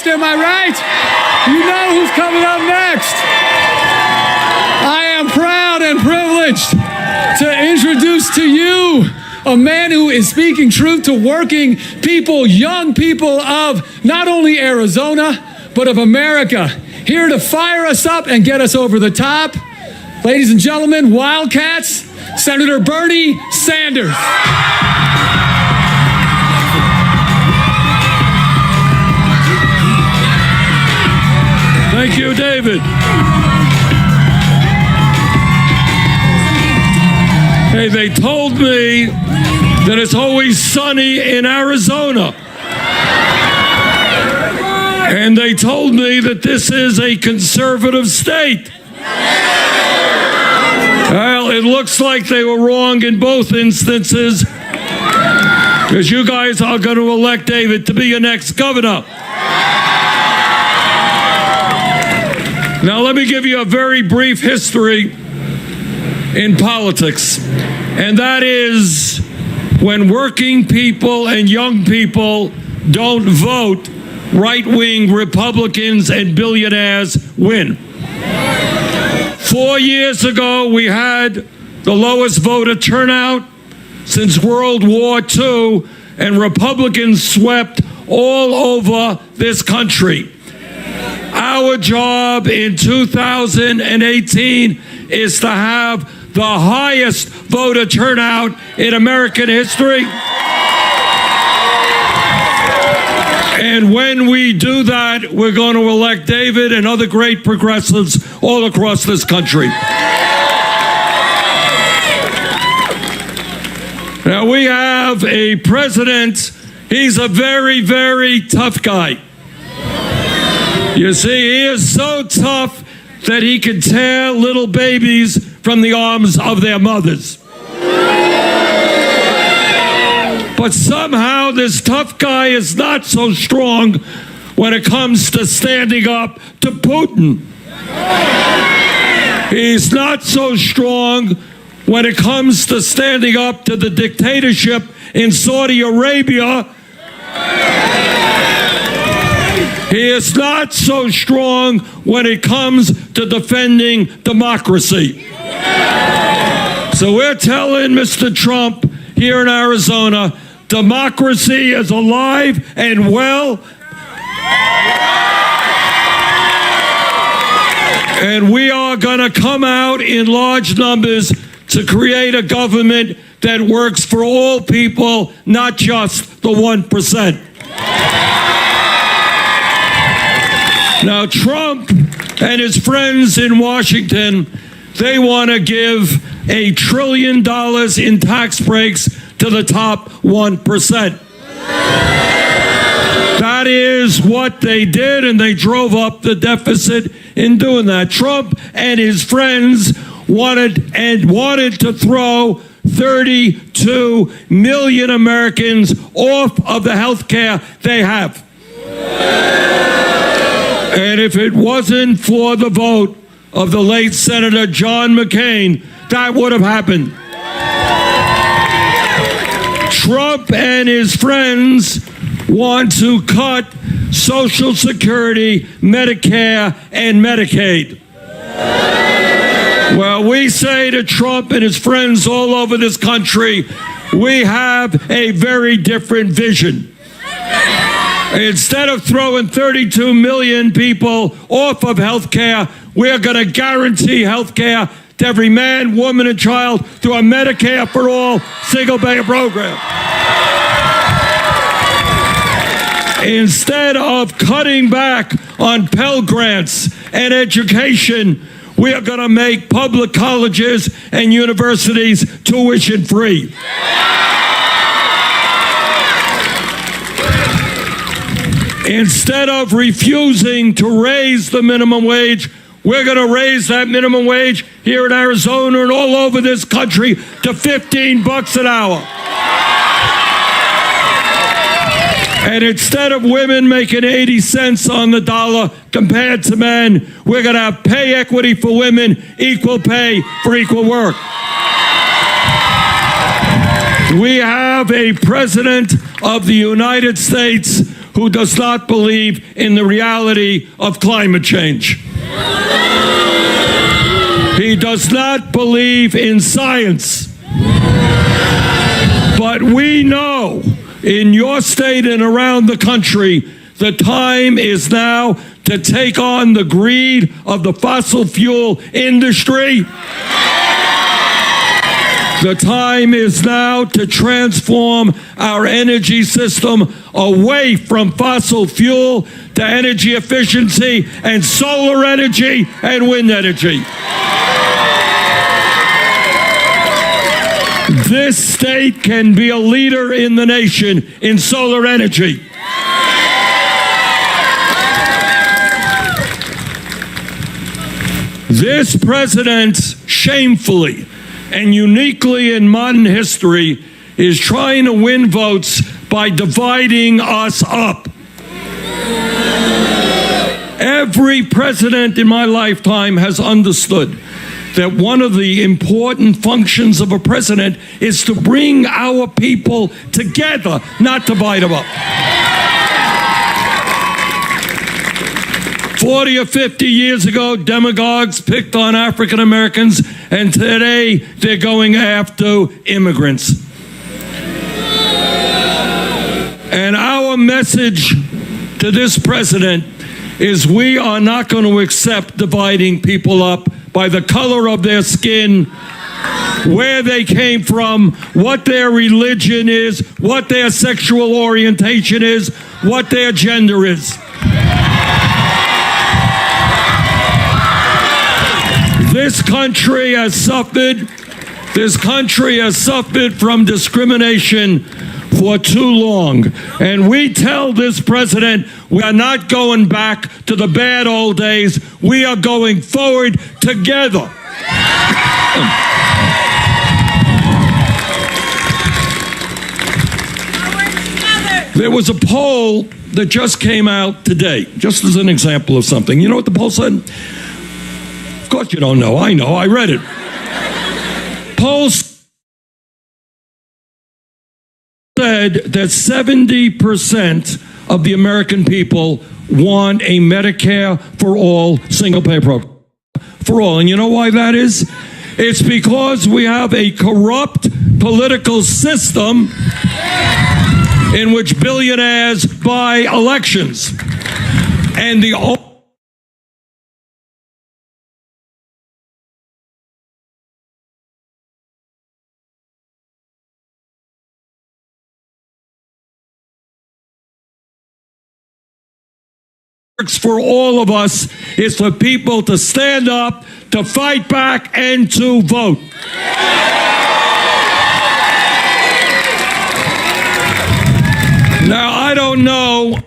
next, am I right? You know who's coming up next. I am proud and privileged to introduce to you a man who is speaking truth to working people, young people of not only Arizona, but of America. Here to fire us up and get us over the top. Ladies and gentlemen, Wildcats, Senator Bernie Sanders. Thank you, David. Hey, they told me that it's always sunny in Arizona. And they told me that this is a conservative state. Well, it looks like they were wrong in both instances, because you guys are going to elect David to be your next governor. Now, let me give you a very brief history in politics, and that is when working people and young people don't vote, right-wing Republicans and billionaires win. 4 years ago, we had the lowest voter turnout since World War II, and Republicans swept all over this country. Our job in 2018 is to have the highest voter turnout in American history. And when we do that, we're going to elect David and other great progressives all across this country. Now, we have a president. He's a very, very tough guy. You see, he is so tough that he can tear little babies from the arms of their mothers. But somehow this tough guy is not so strong when it comes to standing up to Putin. He's not so strong when it comes to standing up to the dictatorship in Saudi Arabia. He is not so strong when it comes to defending democracy. So we're telling Mr. Trump here in Arizona, democracy is alive and well. And we are going to come out in large numbers to create a government that works for all people, not just the 1%. Now, Trump and his friends in Washington, they want to give $1 trillion in tax breaks to the top 1%. That is what they did, and they drove up the deficit in doing that. Trump and his friends wanted to throw 32 million Americans off of the health care they have. And if it wasn't for the vote of the late Senator John McCain, that would have happened. Trump and his friends want to cut Social Security, Medicare, and Medicaid. Well, we say to Trump and his friends all over this country, we have a very different vision. Instead of throwing 32 million people off of health care, we're going to guarantee health care to every man, woman, and child through a Medicare for all single-payer program. Instead of cutting back on Pell Grants and education, we are going to make public colleges and universities tuition-free. Instead of refusing to raise the minimum wage, we're going to raise that minimum wage here in Arizona and all over this country to $15 an hour. And instead of women making 80 cents on the dollar compared to men, we're going to have pay equity for women, equal pay for equal work. We have a president of the United States who does not believe in the reality of climate change. He does not believe in science. But we know in your state and around the country, the time is now to take on the greed of the fossil fuel industry. The time is now to transform our energy system away from fossil fuel to energy efficiency and solar energy and wind energy. This state can be a leader in the nation in solar energy. This president, shamefully and uniquely in modern history, is trying to win votes by dividing us up. Every president in my lifetime has understood that one of the important functions of a president is to bring our people together, not divide them up. 40 or 50 years ago, demagogues picked on African Americans, and today they're going after immigrants. And our message to this president is we are not going to accept dividing people up by the color of their skin, where they came from, what their religion is, what their sexual orientation is, what their gender is. This country has suffered from discrimination for too long. And we tell this president we are not going back to the bad old days. We are going forward together. There was a poll that just came out today, just as an example of something. You know what the poll said? Of course you don't know. I know. I read it. Polls said that 70% of the American people want a Medicare for all single-payer program. For all. And you know why that is? It's because we have a corrupt political system in which billionaires buy elections. And the for all of us is for people to stand up, to fight back, and to vote. Now, I don't know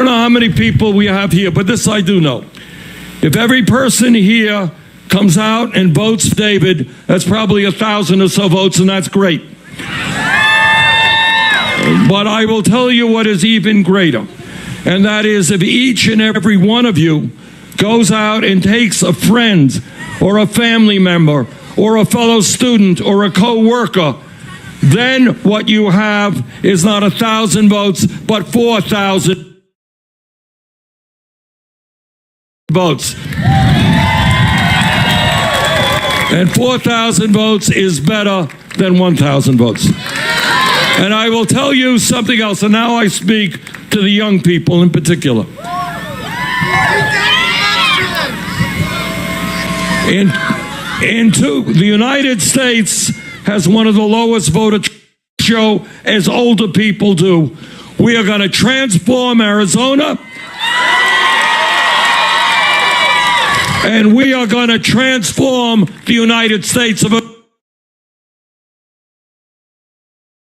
how many people we have here, but this I do know. If every person here comes out and votes David, that's probably 1,000 or so votes, and that's great. But I will tell you what is even greater, and that is if each and every one of you goes out and takes a friend or a family member or a fellow student or a co-worker, then what you have is not 1,000 votes, but 4,000 votes. And 4,000 votes is better than 1,000 votes. And I will tell you something else, and now I speak to the young people in particular. The United States has one of the lowest voter ratio as older people do. We are going to transform Arizona, and we are going to transform the United States of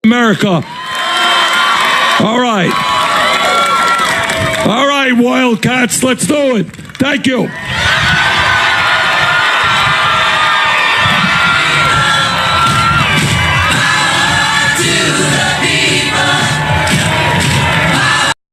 America. All right. All right, Wildcats, let's do it. Thank you.